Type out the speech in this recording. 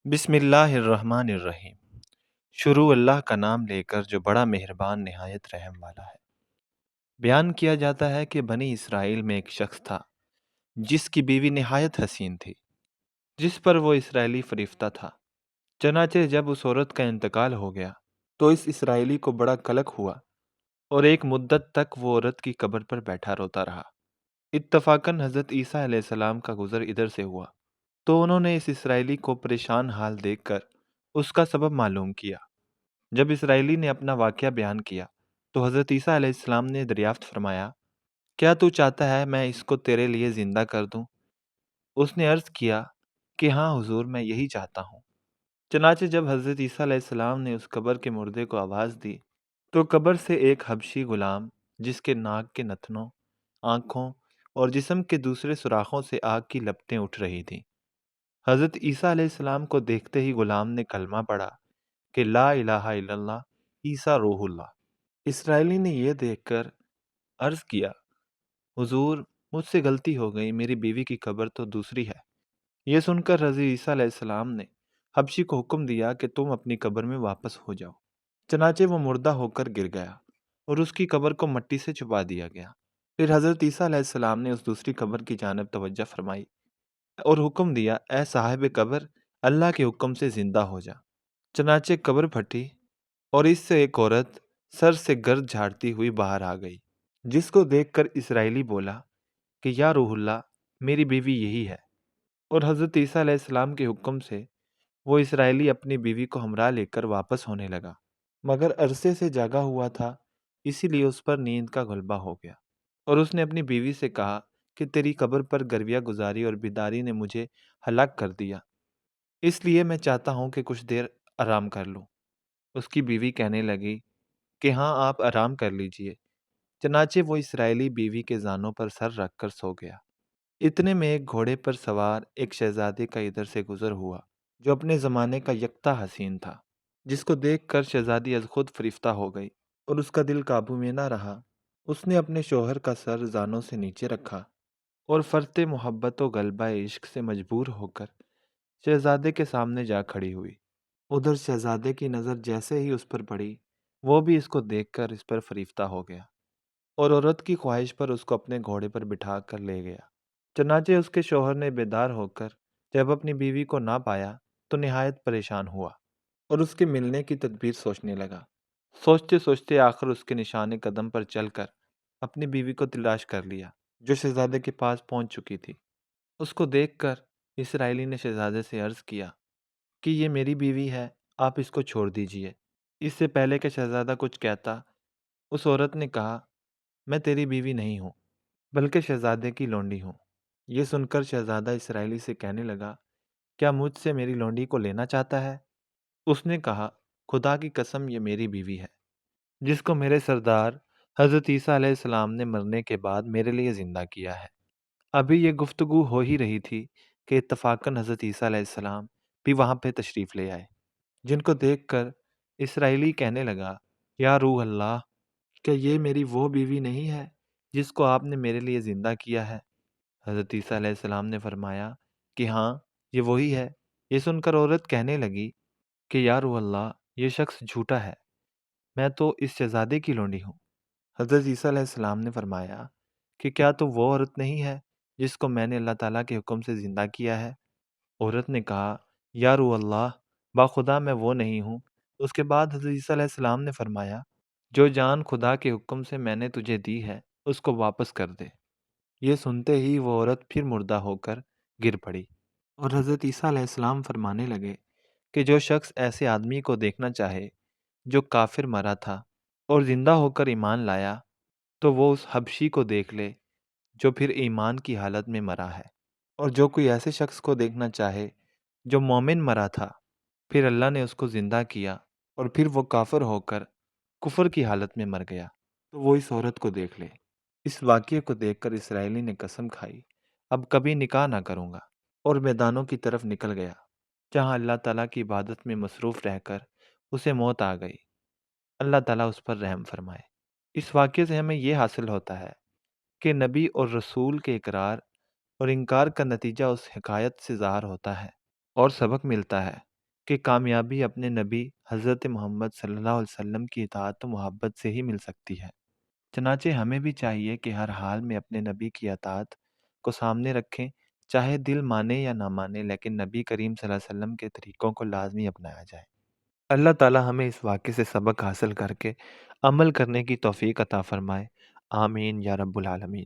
بسم اللہ الرحمن الرحیم۔ شروع اللہ کا نام لے کر جو بڑا مہربان نہایت رحم والا ہے۔ بیان کیا جاتا ہے کہ بنی اسرائیل میں ایک شخص تھا جس کی بیوی نہایت حسین تھی، جس پر وہ اسرائیلی فریفتہ تھا۔ چنانچہ جب اس عورت کا انتقال ہو گیا تو اس اسرائیلی کو بڑا قلق ہوا اور ایک مدت تک وہ عورت کی قبر پر بیٹھا روتا رہا۔ اتفاقاً حضرت عیسیٰ علیہ السلام کا گزر ادھر سے ہوا تو انہوں نے اس اسرائیلی کو پریشان حال دیکھ کر اس کا سبب معلوم کیا۔ جب اسرائیلی نے اپنا واقعہ بیان کیا تو حضرت عیسیٰ علیہ السلام نے دریافت فرمایا، کیا تو چاہتا ہے میں اس کو تیرے لیے زندہ کر دوں؟ اس نے عرض کیا کہ ہاں حضور، میں یہی چاہتا ہوں۔ چنانچہ جب حضرت عیسیٰ علیہ السلام نے اس قبر کے مردے کو آواز دی تو قبر سے ایک حبشی غلام، جس کے ناک کے نتنوں، آنکھوں اور جسم کے دوسرے سوراخوں سے آگ کی لپٹیں اٹھ رہی تھیں، حضرت عیسیٰ علیہ السلام کو دیکھتے ہی غلام نے کلمہ پڑھا کہ لا الہ الا اللہ عیسیٰ روح اللہ۔ اسرائیلی نے یہ دیکھ کر عرض کیا، حضور مجھ سے غلطی ہو گئی، میری بیوی کی قبر تو دوسری ہے۔ یہ سن کر حضرت عیسیٰ علیہ السلام نے حبشی کو حکم دیا کہ تم اپنی قبر میں واپس ہو جاؤ۔ چنانچہ وہ مردہ ہو کر گر گیا اور اس کی قبر کو مٹی سے چھپا دیا گیا۔ پھر حضرت عیسیٰ علیہ السلام نے اس دوسری قبر کی جانب توجہ فرمائی اور حکم دیا، اے صاحب قبر، اللہ کے حکم سے زندہ ہو جا۔ چنانچہ قبر پھٹی اور اس سے ایک عورت سر سے گرد جھاڑتی ہوئی باہر آ گئی، جس کو دیکھ کر اسرائیلی بولا کہ یا روح اللہ، میری بیوی یہی ہے۔ اور حضرت عیسیٰ علیہ السلام کے حکم سے وہ اسرائیلی اپنی بیوی کو ہمراہ لے کر واپس ہونے لگا، مگر عرصے سے جاگا ہوا تھا، اسی لیے اس پر نیند کا غلبہ ہو گیا، اور اس نے اپنی بیوی سے کہا کہ تیری قبر پر گرویہ گزاری اور بیداری نے مجھے ہلاک کر دیا، اس لیے میں چاہتا ہوں کہ کچھ دیر آرام کر لوں۔ اس کی بیوی کہنے لگی کہ ہاں، آپ آرام کر لیجئے۔ چنانچہ وہ اسرائیلی بیوی کے زانوں پر سر رکھ کر سو گیا۔ اتنے میں ایک گھوڑے پر سوار ایک شہزادے کا ادھر سے گزر ہوا، جو اپنے زمانے کا یکتا حسین تھا، جس کو دیکھ کر شہزادی از خود فریفتہ ہو گئی اور اس کا دل قابو میں نہ رہا۔ اس نے اپنے شوہر کا سر زانوں سے نیچے رکھا اور فرط محبت و غلبہ عشق سے مجبور ہو کر شہزادے کے سامنے جا کھڑی ہوئی۔ ادھر شہزادے کی نظر جیسے ہی اس پر پڑی، وہ بھی اس کو دیکھ کر اس پر فریفتہ ہو گیا اور عورت کی خواہش پر اس کو اپنے گھوڑے پر بٹھا کر لے گیا۔ چنانچہ اس کے شوہر نے بیدار ہو کر جب اپنی بیوی کو نہ پایا تو نہایت پریشان ہوا اور اس کے ملنے کی تدبیر سوچنے لگا۔ سوچتے سوچتے آخر اس کے نشان قدم پر چل کر اپنی بیوی کو تلاش کر لیا، جو شہزادے کے پاس پہنچ چکی تھی۔ اس کو دیکھ کر اسرائیلی نے شہزادے سے عرض کیا کہ یہ میری بیوی ہے، آپ اس کو چھوڑ دیجئے۔ اس سے پہلے کہ شہزادہ کچھ کہتا، اس عورت نے کہا، میں تیری بیوی نہیں ہوں، بلکہ شہزادے کی لونڈی ہوں۔ یہ سن کر شہزادہ اسرائیلی سے کہنے لگا، کیا مجھ سے میری لونڈی کو لینا چاہتا ہے؟ اس نے کہا، خدا کی قسم، یہ میری بیوی ہے، جس کو میرے سردار حضرت عیسیٰ علیہ السلام نے مرنے کے بعد میرے لیے زندہ کیا ہے۔ ابھی یہ گفتگو ہو ہی رہی تھی کہ اتفاقاً حضرت عیسیٰ علیہ السلام بھی وہاں پہ تشریف لے آئے، جن کو دیکھ کر اسرائیلی کہنے لگا، یا روح اللہ، کیا یہ میری وہ بیوی نہیں ہے جس کو آپ نے میرے لیے زندہ کیا ہے؟ حضرت عیسیٰ علیہ السلام نے فرمایا کہ ہاں، یہ وہی ہے۔ یہ سن کر عورت کہنے لگی کہ یا روح اللہ، یہ شخص جھوٹا ہے، میں تو اس شہزادے کی لونڈی ہوں۔ حضرت عیسیٰ علیہ السلام نے فرمایا کہ کیا تو وہ عورت نہیں ہے جس کو میں نے اللہ تعالیٰ کے حکم سے زندہ کیا ہے؟ عورت نے کہا، یا روح اللہ، باخدا میں وہ نہیں ہوں۔ اس کے بعد حضرت عیسیٰ علیہ السلام نے فرمایا، جو جان خدا کے حکم سے میں نے تجھے دی ہے، اس کو واپس کر دے۔ یہ سنتے ہی وہ عورت پھر مردہ ہو کر گر پڑی، اور حضرت عیسیٰ علیہ السلام فرمانے لگے کہ جو شخص ایسے آدمی کو دیکھنا چاہے جو کافر مرا تھا اور زندہ ہو کر ایمان لایا، تو وہ اس حبشی کو دیکھ لے جو پھر ایمان کی حالت میں مرا ہے، اور جو کوئی ایسے شخص کو دیکھنا چاہے جو مومن مرا تھا، پھر اللہ نے اس کو زندہ کیا اور پھر وہ کافر ہو کر کفر کی حالت میں مر گیا، تو وہ اس عورت کو دیکھ لے۔ اس واقعے کو دیکھ کر اسرائیلی نے قسم کھائی، اب کبھی نکاح نہ کروں گا، اور میدانوں کی طرف نکل گیا، جہاں اللہ تعالیٰ کی عبادت میں مصروف رہ کر اسے موت آ گئی۔ اللہ تعالیٰ اس پر رحم فرمائے۔ اس واقعے سے ہمیں یہ حاصل ہوتا ہے کہ نبی اور رسول کے اقرار اور انکار کا نتیجہ اس حکایت سے ظاہر ہوتا ہے، اور سبق ملتا ہے کہ کامیابی اپنے نبی حضرت محمد صلی اللہ علیہ وسلم کی اطاعت و محبت سے ہی مل سکتی ہے۔ چنانچہ ہمیں بھی چاہیے کہ ہر حال میں اپنے نبی کی اطاعت کو سامنے رکھیں، چاہے دل مانے یا نہ مانے، لیکن نبی کریم صلی اللہ علیہ وسلم کے طریقوں کو لازمی اپنایا جائے۔ اللہ تعالی ہمیں اس واقعے سے سبق حاصل کر کے عمل کرنے کی توفیق عطا فرمائے۔ آمین یا رب العالمین۔